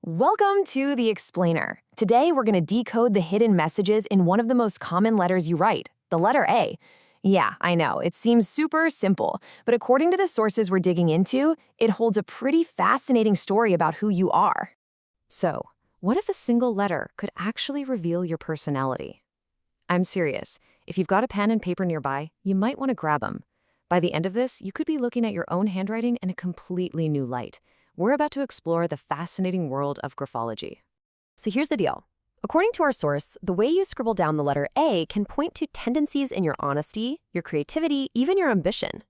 Welcome to The Explainer. Today, we're going to decode the hidden messages in one of the most common letters you write, the letter A. Yeah, I know, it seems super simple, but according to the sources we're digging into, it holds a pretty fascinating story about who you are. So, what if a single letter could actually reveal your personality? I'm serious. If you've got a pen and paper nearby, you might want to grab them. By the end of this, you could be looking at your own handwriting in a completely new light. We're about to explore the fascinating world of graphology. So here's the deal. According to our source, the way you scribble down the letter A can point to tendencies in your honesty, your creativity, even your ambition.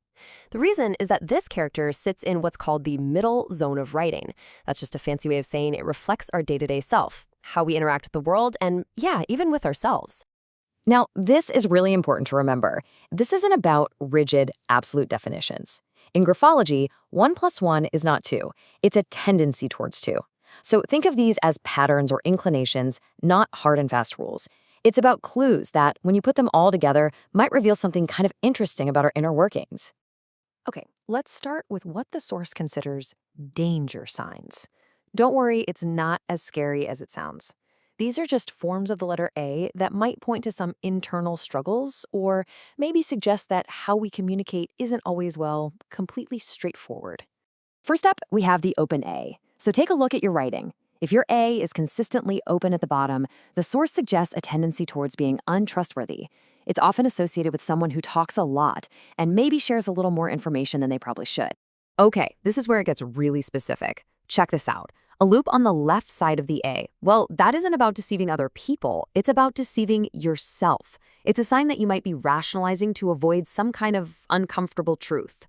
The reason is that this character sits in what's called the middle zone of writing. That's just a fancy way of saying it reflects our day-to-day self, how we interact with the world, and yeah, even with ourselves. Now, this is really important to remember. This isn't about rigid, absolute definitions. In graphology, 1 + 1 is not 2. It's a tendency towards 2. So think of these as patterns or inclinations, not hard and fast rules. It's about clues that, when you put them all together, might reveal something kind of interesting about our inner workings. Okay, let's start with what the source considers danger signs. Don't worry, it's not as scary as it sounds. These are just forms of the letter A that might point to some internal struggles or maybe suggest that how we communicate isn't always, well, completely straightforward. First up, we have the open A. So take a look at your writing. If your A is consistently open at the bottom, the source suggests a tendency towards being untrustworthy. It's often associated with someone who talks a lot and maybe shares a little more information than they probably should. Okay, this is where it gets really specific. Check this out. A loop on the left side of the A. Well, that isn't about deceiving other people. It's about deceiving yourself. It's a sign that you might be rationalizing to avoid some kind of uncomfortable truth.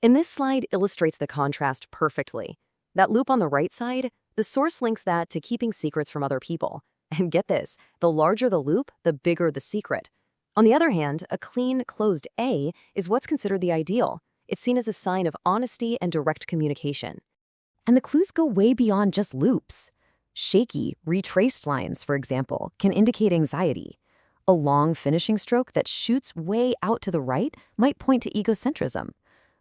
And this slide illustrates the contrast perfectly. That loop on the right side, the source links that to keeping secrets from other people. And get this, the larger the loop, the bigger the secret. On the other hand, a clean, closed A is what's considered the ideal. It's seen as a sign of honesty and direct communication. And the clues go way beyond just loops. Shaky, retraced lines, for example, can indicate anxiety. A long finishing stroke that shoots way out to the right might point to egocentrism.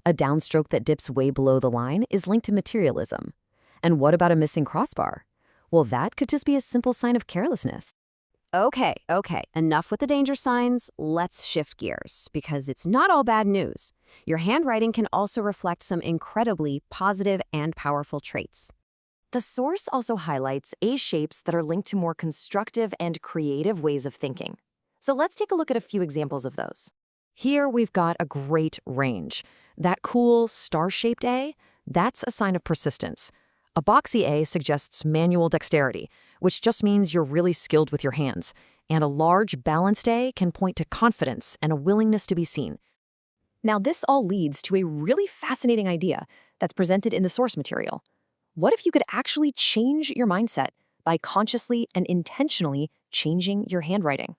A downstroke that dips way below the line is linked to materialism. And what about a missing crossbar? Well, that could just be a simple sign of carelessness. Okay, enough with the danger signs. Let's shift gears, because it's not all bad news. Your handwriting can also reflect some incredibly positive and powerful traits. The source also highlights A shapes that are linked to more constructive and creative ways of thinking. So let's take a look at a few examples of those. Here we've got a great range. That cool star-shaped A, that's a sign of persistence. A boxy A suggests manual dexterity, which just means you're really skilled with your hands. And a large, balanced A can point to confidence and a willingness to be seen. Now, this all leads to a really fascinating idea that's presented in the source material. What if you could actually change your mindset by consciously and intentionally changing your handwriting?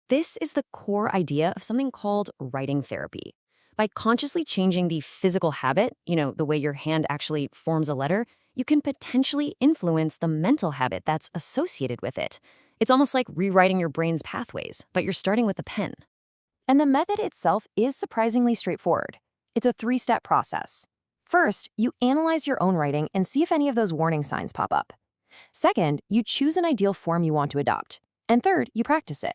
This is the core idea of something called writing therapy. By consciously changing the physical habit, the way your hand actually forms a letter, you can potentially influence the mental habit that's associated with it. It's almost like rewriting your brain's pathways, but you're starting with a pen. And the method itself is surprisingly straightforward. It's a 3-step process. First, you analyze your own writing and see if any of those warning signs pop up. Second, you choose an ideal form you want to adopt. And third, you practice it.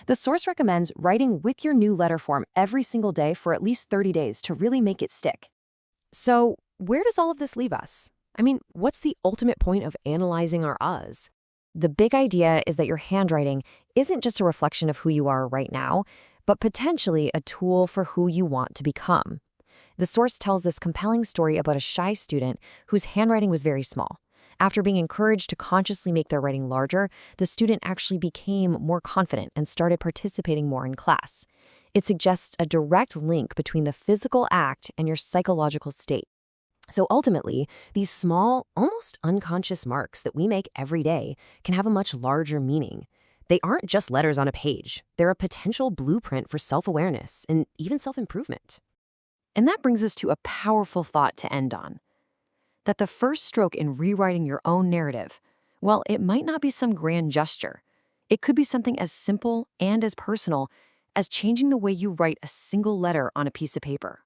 The source recommends writing with your new letter form every single day for at least 30 days to really make it stick. So, where does all of this leave us? What's the ultimate point of analyzing our Us? The big idea is that your handwriting isn't just a reflection of who you are right now, but potentially a tool for who you want to become. The source tells this compelling story about a shy student whose handwriting was very small. After being encouraged to consciously make their writing larger, the student actually became more confident and started participating more in class. It suggests a direct link between the physical act and your psychological state. So ultimately, these small, almost unconscious marks that we make every day can have a much larger meaning. They aren't just letters on a page. They're a potential blueprint for self-awareness and even self-improvement. And that brings us to a powerful thought to end on. That the first stroke in rewriting your own narrative, well, it might not be some grand gesture. It could be something as simple and as personal as changing the way you write a single letter on a piece of paper.